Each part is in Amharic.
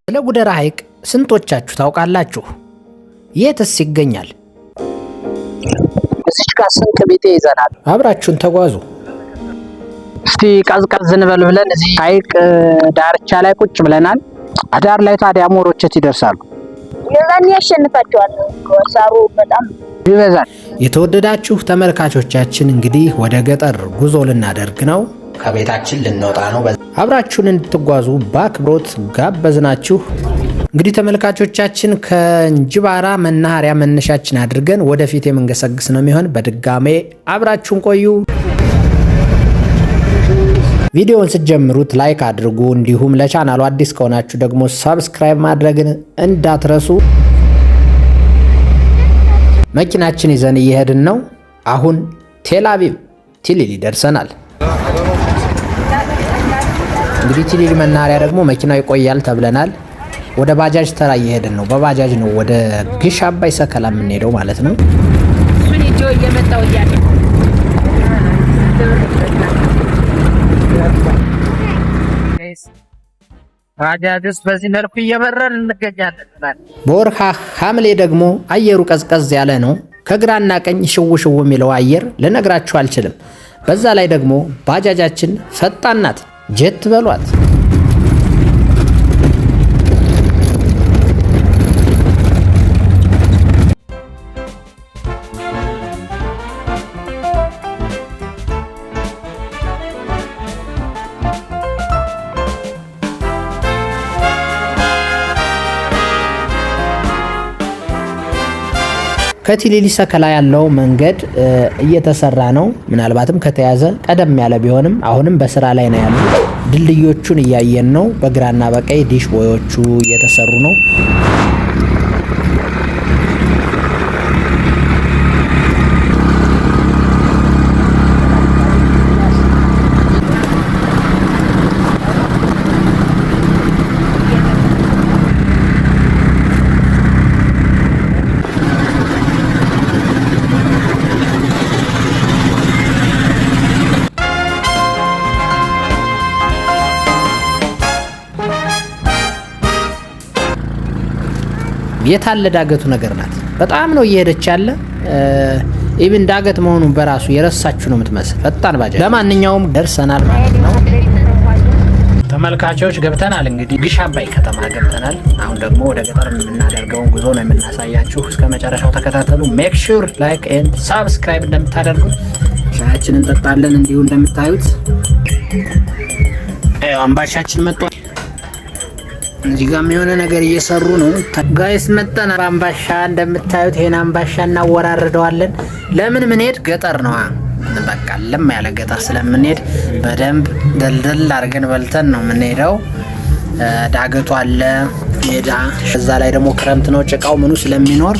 ስለ ጉደር ሐይቅ ስንቶቻችሁ ታውቃላችሁ? የትስ ይገኛል? እዚች ጋር ስንቅ ቤቴ ይዘናል። አብራችሁን ተጓዙ። እስቲ ቀዝቀዝ እንበል ብለን እዚህ ሐይቅ ዳርቻ ላይ ቁጭ ብለናል። አዳር ላይ ታዲያ አሞሮችት ይደርሳሉ። የዛን ያሸንፋቸዋል። ሳሩ በጣም ይበዛል። የተወደዳችሁ ተመልካቾቻችን እንግዲህ ወደ ገጠር ጉዞ ልናደርግ ነው። ከቤታችን ልንወጣ ነው። አብራችሁን እንድትጓዙ በአክብሮት ጋበዝናችሁ። እንግዲህ ተመልካቾቻችን ከእንጅባራ መናኸሪያ መነሻችን አድርገን ወደፊት የምንገሰግስ ነው የሚሆን። በድጋሜ አብራችሁን ቆዩ። ቪዲዮውን ስትጀምሩት ላይክ አድርጉ። እንዲሁም ለቻናሉ አዲስ ከሆናችሁ ደግሞ ሰብስክራይብ ማድረግን እንዳትረሱ። መኪናችን ይዘን እየሄድን ነው። አሁን ቴል አቪቭ ቲሊሊ ደርሰናል። እንግዲህ ቲሊሊ መናኸሪያ ደግሞ መኪናው ይቆያል ተብለናል። ወደ ባጃጅ ተራ እየሄድን ነው። በባጃጅ ነው ወደ ግሽ አባይ ሰከላ የምንሄደው ማለት ነው። እሱን ይዞ እየመጣው እያለ ባጃጅስ በዚህ መልኩ እየበረን እንገኛለን። በወርሃ ሐምሌ ደግሞ አየሩ ቀዝቀዝ ያለ ነው። ከግራና ቀኝ ሽው ሽው የሚለው አየር ልነግራችሁ አልችልም። በዛ ላይ ደግሞ ባጃጃችን ፈጣን ናት። ጀት በሏት። ከቲሊሊ ሰከላ ያለው መንገድ እየተሰራ ነው። ምናልባትም ከተያዘ ቀደም ያለ ቢሆንም አሁንም በስራ ላይ ነው ያለው። ድልድዮቹን እያየን ነው። በግራና በቀኝ ዲሽ ቦዮቹ እየተሰሩ ነው። የታለ ዳገቱ ነገር ናት። በጣም ነው እየሄደች ያለ። ኢቭን ዳገት መሆኑን በራሱ የረሳችሁ ነው የምትመስል ፈጣን ባጃጅ። ለማንኛውም ደርሰናል ማለት ነው። ተመልካቾች ገብተናል። እንግዲህ ግሽ አባይ ከተማ ገብተናል። አሁን ደግሞ ወደ ገጠር የምናደርገውን ጉዞ ነው የምናሳያችሁ። እስከ መጨረሻው ተከታተሉ። ሜክ ሹር ላይክ ኤንድ ሳብስክራይብ እንደምታደርጉ። ሻያችንን እንጠጣለን። እንዲሁ እንደምታዩት አምባሻችን መጥቷል። እዚህ ጋር የሆነ ነገር እየሰሩ ነው ጋይስ። መጣና አምባሻ እንደምታዩት ይሄን አምባሻ እናወራርደዋለን። ለምን ምን ሄድ ገጠር ነው በቃ ለም ያለ ገጠር ስለምንሄድ በደንብ ደልደል አድርገን በልተን ነው የምንሄደው። ዳገቱ አለ ሜዳ፣ እዛ ላይ ደግሞ ክረምት ነው ጭቃው ምኑ ስለሚኖር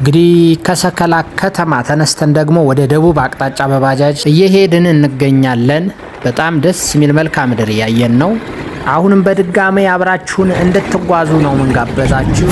እንግዲህ ከሰከላ ከተማ ተነስተን ደግሞ ወደ ደቡብ አቅጣጫ በባጃጅ እየሄድን እንገኛለን። በጣም ደስ የሚል መልክዓ ምድር እያየን ነው። አሁንም በድጋሜ አብራችሁን እንድትጓዙ ነው ምንጋበዛችሁ።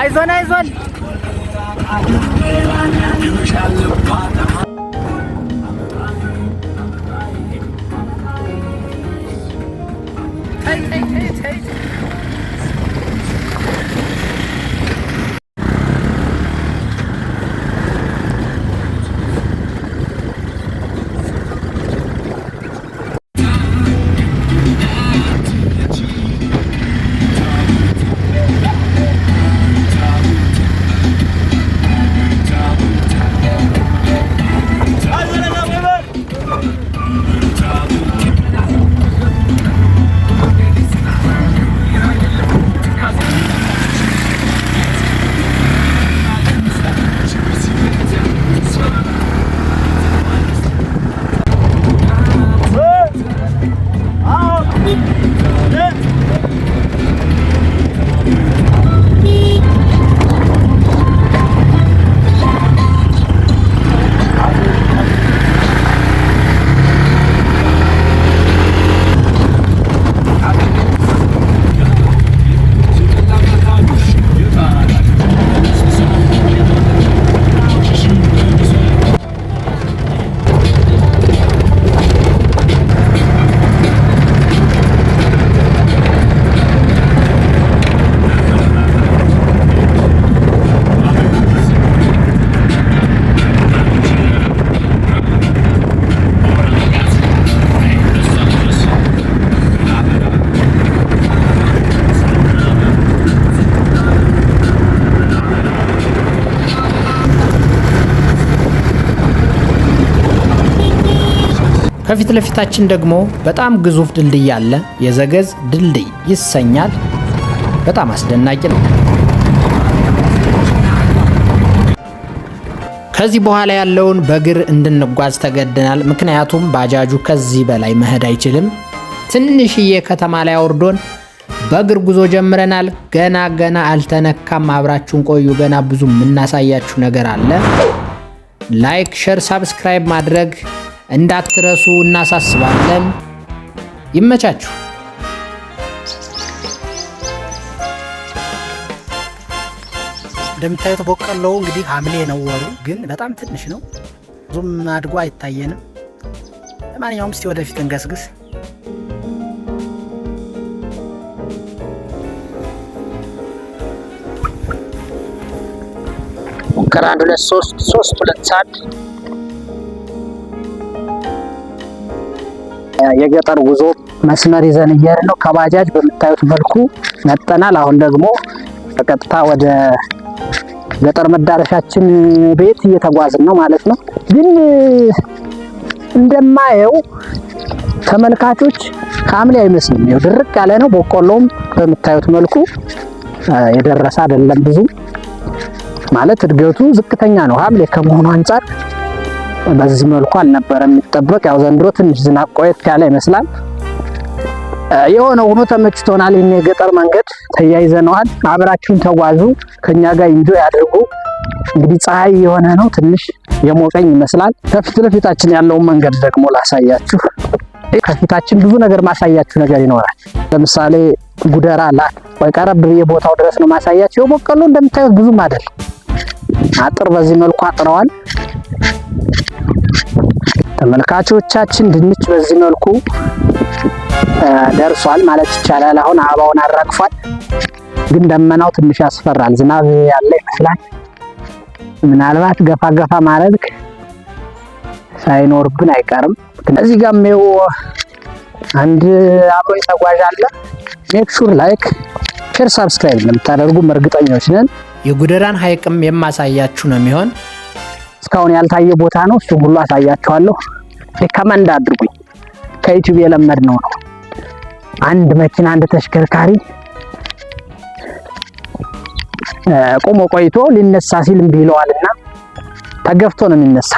አይዞን አይዞን ከፊት ለፊታችን ደግሞ በጣም ግዙፍ ድልድይ አለ። የዘገዝ ድልድይ ይሰኛል። በጣም አስደናቂ ነው። ከዚህ በኋላ ያለውን በእግር እንድንጓዝ ተገደናል። ምክንያቱም ባጃጁ ከዚህ በላይ መሄድ አይችልም። ትንሽዬ ከተማ ላይ አውርዶን በእግር ጉዞ ጀምረናል። ገና አልተነካም። አብራችሁን ቆዩ። ገና ብዙ የምናሳያችሁ ነገር አለ። ላይክ፣ ሼር፣ ሳብስክራይብ ማድረግ እንዳትረሱ እናሳስባለን። ይመቻችሁ። እንደምታዩት በቆሎው እንግዲህ ሐምሌ ነው ወሩ፣ ግን በጣም ትንሽ ነው። ብዙም አድጎ አይታየንም። ለማንኛውም እስቲ ወደፊት እንገስግስ። ሙከራ 1 2 3 2 ሰዓት የገጠር ጉዞ መስመር ይዘን እየሄድን ነው። ከባጃጅ በምታዩት መልኩ መጠናል። አሁን ደግሞ በቀጥታ ወደ ገጠር መዳረሻችን ቤት እየተጓዝን ነው ማለት ነው። ግን እንደማየው ተመልካቾች ሐምሌ አይመስልም። ይኸው ድርቅ ያለ ነው። በቆሎም በምታዩት መልኩ የደረሰ አይደለም። ብዙ ማለት እድገቱ ዝቅተኛ ነው። ሐምሌ ከመሆኑ አንፃር በዚህ መልኩ አልነበረም የሚጠበቅ። ያው ዘንድሮ ትንሽ ዝናብ ቆየት ያለ ይመስላል። የሆነ ሆኖ ተመችቶናል። ይሄን የገጠር መንገድ ተያይዘነዋል። አብራችሁን ተጓዙ፣ ከኛ ጋር ኢንጆይ አድርጉ። እንግዲህ ፀሐይ የሆነ ነው፣ ትንሽ የሞቀኝ ይመስላል። ከፊት ለፊታችን ያለውን መንገድ ደግሞ ላሳያችሁ። ከፊታችን ብዙ ነገር ማሳያችሁ ነገር ይኖራል። ለምሳሌ ጉደራ ላይ ወይ ቀረብ የቦታው ድረስ ነው ማሳያችሁ። የበቆሎ እንደምታዩት ብዙም አይደል። አጥር በዚህ መልኩ አጥረዋል። ተመልካቾቻችን ድንች በዚህ መልኩ ደርሷል ማለት ይቻላል። አሁን አበባውን አራግፏል፣ ግን ደመናው ትንሽ ያስፈራል። ዝናብ ያለ ይመስላል። ምናልባት ገፋ ማድረግ ሳይኖርብን አይቀርም። እዚህ ጋርም ይኸው አንድ አብሮኝ ተጓዥ አለ። ሜክ ሹር ላይክ፣ ሼር፣ ሳብስክራይብ ለምታደርጉም እርግጠኞች ነን። የጉደራን ሐይቅም የማሳያችሁ ነው የሚሆን። እስካሁን ያልታየ ቦታ ነው። እሱን ሁሉ አሳያችኋለሁ። ሪከመንድ አድርጉኝ። ከዩቲዩብ የለመድነው ነው። አንድ መኪና አንድ ተሽከርካሪ ቆሞ ቆይቶ ሊነሳ ሲል እምቢ ይለዋልና ተገፍቶ ነው የሚነሳ።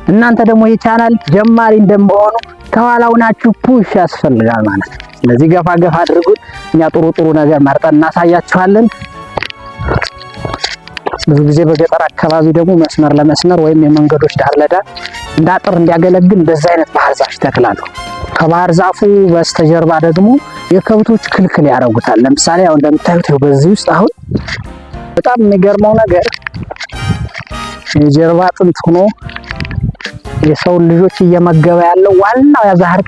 እናንተ ደግሞ የቻናል ጀማሪ እንደምሆኑ ከኋላው ናችሁ ፑሽ ያስፈልጋል ማለት ነው። ስለዚህ ገፋ አድርጉት። እኛ ጥሩ ነገር መርጠን እናሳያችኋለን። ብዙ ጊዜ በገጠር አካባቢ ደግሞ መስመር ለመስመር ወይም የመንገዶች ዳር ለዳር እንዳጥር እንዲያገለግል እንደዛ አይነት ባህር ዛፍ ይተክላሉ። ከባህር ዛፉ በስተጀርባ ደግሞ የከብቶች ክልክል ያደርጉታል። ለምሳሌ አሁን እንደምታዩት በዚህ ውስጥ አሁን በጣም የሚገርመው ነገር የጀርባ አጥንት ሆኖ የሰው ልጆች እየመገበ ያለው ዋናው ያዛህር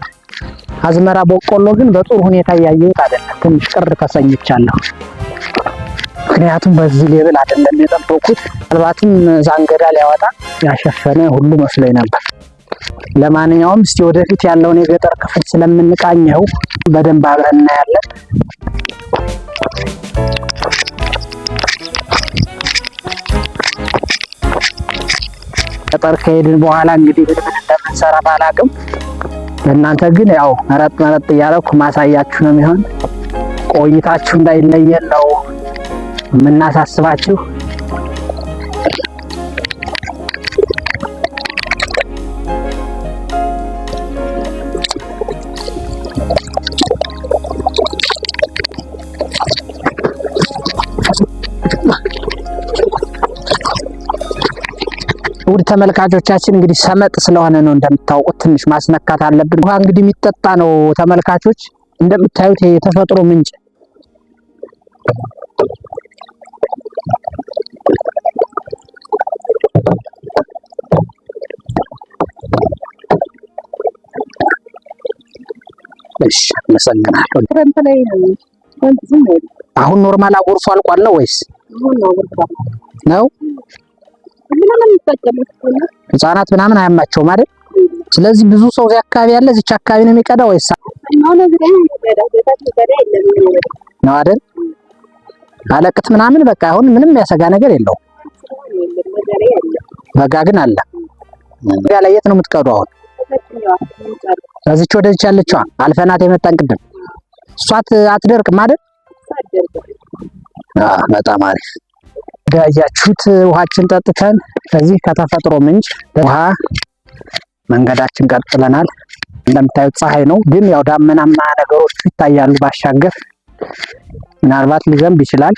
አዝመራ በቆሎ ግን በጥሩ ሁኔታ እያየሁት አይደለም። ትንሽ ቅር ተሰኝቻለሁ። ምክንያቱም በዚህ ሌብል አይደለም የጠበቁት። ምናልባትም ዛንገዳ ሊያወጣ ያሸፈነ ሁሉ መስሎኝ ነበር። ለማንኛውም እስቲ ወደፊት ያለውን የገጠር ክፍል ስለምንቃኘው በደንብ አብረን እናያለን። ገጠር ከሄድን በኋላ እንግዲህ ምን እንደምንሰራ ባላቅም ለእናንተ ግን ያው መረጥ እያደረኩ ማሳያችሁ ነው የሚሆን። ቆይታችሁ እንዳይለየን ነው የምናሳስባችሁ። ውድ ተመልካቾቻችን እንግዲህ ሰመጥ ስለሆነ ነው እንደምታውቁት ትንሽ ማስነካት አለብን። ውሃ እንግዲህ የሚጠጣ ነው ተመልካቾች፣ እንደምታዩት የተፈጥሮ ምንጭ እሺ መሰግናለሁ። አሁን ኖርማል አጎርሶ አልቋል ነው ወይስ ነው? ህፃናት ምናምን አያማቸውም አይደል? ስለዚህ ብዙ ሰው እዚህ አካባቢ ያለ እዚህ አካባቢ ነው የሚቀዳው ወይስ ነው አይደል? አለቅት ምናምን በቃ አሁን ምንም የሚያሰጋ ነገር የለውም። በጋ ግን አለ። በጋ ላይ የት ነው የምትቀዱ አሁን? እዚች ወደዚች ያለችዋ አልፈናት የመጣን ቅድም እሷ አትደርቅም አይደል? በጣም አሪፍ። ያያችሁት ውሃችን ጠጥተን ከዚህ ከተፈጥሮ ምንጭ ውሃ መንገዳችን ቀጥለናል። እንደምታዩት ፀሐይ ነው፣ ግን ያው ዳመናማ ነገሮች ይታያሉ። ባሻገር ምናልባት ሊዘንብ ይችላል።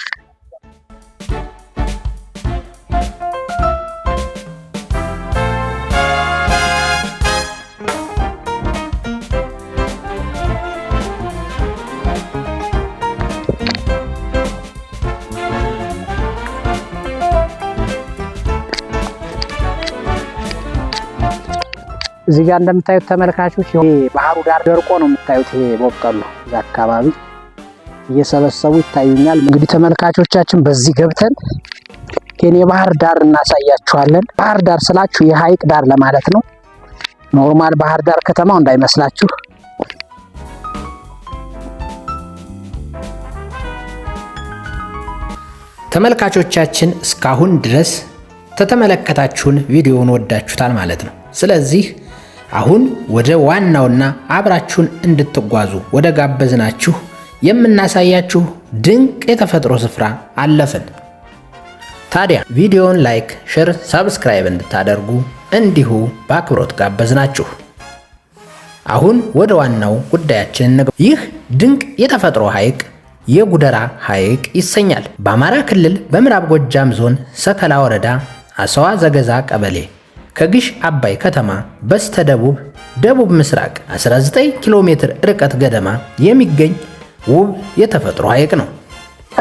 እዚህ ጋር እንደምታዩት ተመልካቾች ባህሩ ዳር ደርቆ ነው የምታዩት። ይሄ በቆሎ አካባቢ እየሰበሰቡ ይታዩኛል። እንግዲህ ተመልካቾቻችን በዚህ ገብተን የኔ ባህር ዳር እናሳያችኋለን። ባህር ዳር ስላችሁ የሐይቅ ዳር ለማለት ነው። ኖርማል ባህር ዳር ከተማው እንዳይመስላችሁ። ተመልካቾቻችን እስካሁን ድረስ ተተመለከታችሁን ቪዲዮውን ወዳችሁታል ማለት ነው። ስለዚህ አሁን ወደ ዋናውና አብራችሁን እንድትጓዙ ወደ ጋበዝናችሁ የምናሳያችሁ ድንቅ የተፈጥሮ ስፍራ አለፍን። ታዲያ ቪዲዮውን ላይክ፣ ሼር፣ ሰብስክራይብ እንድታደርጉ እንዲሁ በአክብሮት ጋበዝናችሁ። አሁን ወደ ዋናው ጉዳያችን እንግባ። ይህ ድንቅ የተፈጥሮ ሐይቅ የጉደራ ሐይቅ ይሰኛል። በአማራ ክልል በምዕራብ ጎጃም ዞን ሰከላ ወረዳ አሰዋ ዘገዛ ቀበሌ ከግሽ አባይ ከተማ በስተደቡብ ደቡብ ምስራቅ 19 ኪሎ ሜትር ርቀት ገደማ የሚገኝ ውብ የተፈጥሮ ሐይቅ ነው።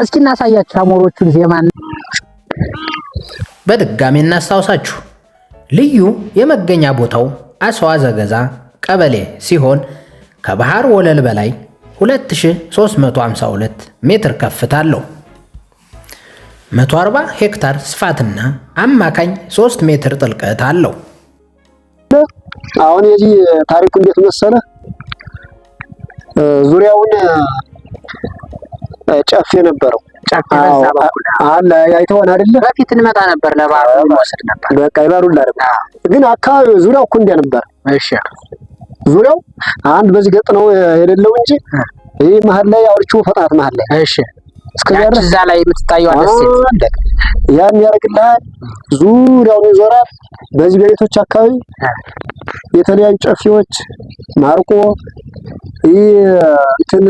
እስኪ እናሳያችሁ አሞሮቹን ዜማን በድጋሚ እናስታውሳችሁ። ልዩ የመገኛ ቦታው አሰዋ ዘገዛ ቀበሌ ሲሆን ከባህር ወለል በላይ 2352 ሜትር ከፍታ አለው። 140 ሄክታር ስፋትና አማካኝ 3 ሜትር ጥልቀት አለው። አሁን የዚህ ታሪኩ እንዴት መሰለ? ዙሪያውን ጨፌ ነበረው። ጨፌ በዛ በኩል አለ። አይተኸዋል አይደለ? በፊት እንመጣ ነበር ለባህሩ ወሰድ ነበር። በቃ ይባሩላ ግን አካባቢው ዙሪያው እኮ እንዲያ ነበር። እሺ ዙሪያው አንድ በዚህ ገጥ ነው የሌለው እንጂ ይሄ መሀል ላይ አውርቼው ፈጣት መሀል ላይ እሺ እስከዚያ እዛ ላይ የምትታየው አለስት ያን ያርግልሃል። ዙሪያውን ይዞራል። በዚህ በቤቶች አካባቢ የተለያዩ ጨፌዎች ማርቆ እንትን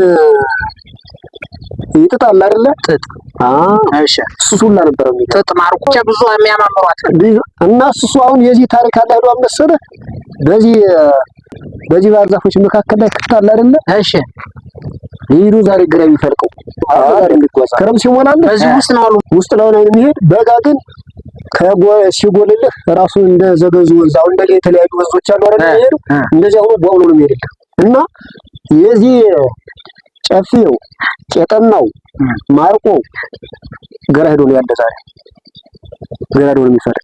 ይጥጣል አይደለ? ጥጥ እሺ እሱ ሁላ ነበር ጥጥ ማርቆ ብዙ የሚያማምሯት እና እሱ አሁን የዚህ ታሪክ አለ አይደል? መሰለ በዚህ ባህር ዛፎች መካከል ላይ ክፍት አለ አይደለ? እሺ ይሄዱ ዛሬ ግራ የሚፈልቀው ክረምት ሲሞላል በዚህ ውስጥ ነው ውስጥ ላይ ነው የሚሄድ። በጋ ግን ሲጎልልህ ራሱ እንደ ዘገዙ ወንዝ አሁን እንደ የተለያዩ ወንዞች አሉ አይደል? የሚሄዱ እንደዚህ አሁን በአሁኑ ነው የሚሄድልህ እና የዚህ ጨፌው ቄጠናው ማርቆ ገና ሄዶ ነው ያለ ዛሬ ገና ሄዶ ነው የሚፈርድ።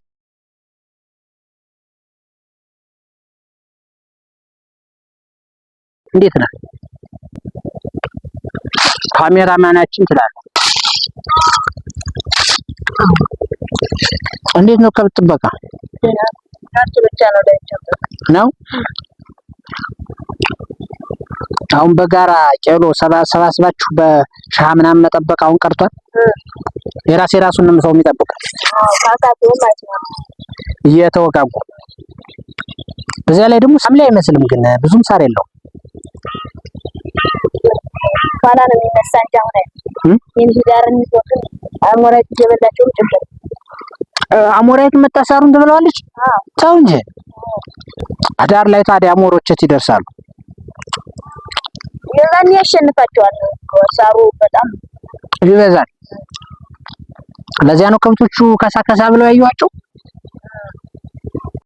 እንዴት ነህ? ካሜራማናችን ትላለህ። እንዴት ነው ከብት ጥበቃ ነው? አሁን በጋራ ቄሎ ሰባስባችሁ በሻህ ምናምን መጠበቅ አሁን ቀርቷል። የራሱን ነው ሰው የሚጠብቅ እየተወጋጉ። በዚያ ላይ ደግሞ ሳምላ አይመስልም ግን ብዙም ሳር የለውም። ባላ ነው የሚነሳ እንጂ አሁን የሚዳር የሚወጡን አሞራይት እየበላቸው ጭምር አሞራይት መጣሳሩን ትብለዋለች። ተው እንጂ አዳር ላይ ታዲያ አሞሮች ይደርሳሉ። የዛኔ ያሸንፋቸዋል። ሳሩ በጣም ይበዛል። ለዚያ ነው ከብቶቹ ከሳከሳ ብለው ያዩዋቸው።